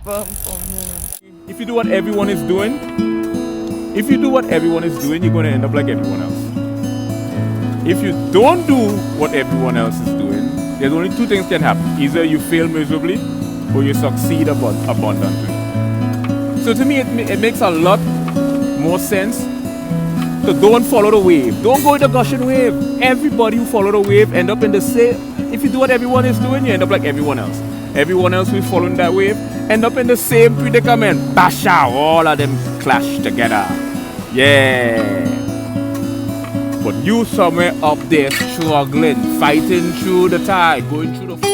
If you do what everyone is doing, you're going to end up like everyone else. If you don't do what everyone else is doing, there's only two things can happen. Either you fail miserably or you succeed abundantly. So to me, it makes a lot more sense to don't follow the wave. Don't go with the gushing wave. Everybody who follow the wave end up in the same. If you do what everyone is doing, you end up like everyone else. Everyone else who is following that wave end up in the same predicament. Bash out, all of them clash together. Yeah. But you somewhere up there struggling, fighting through the tide, going through the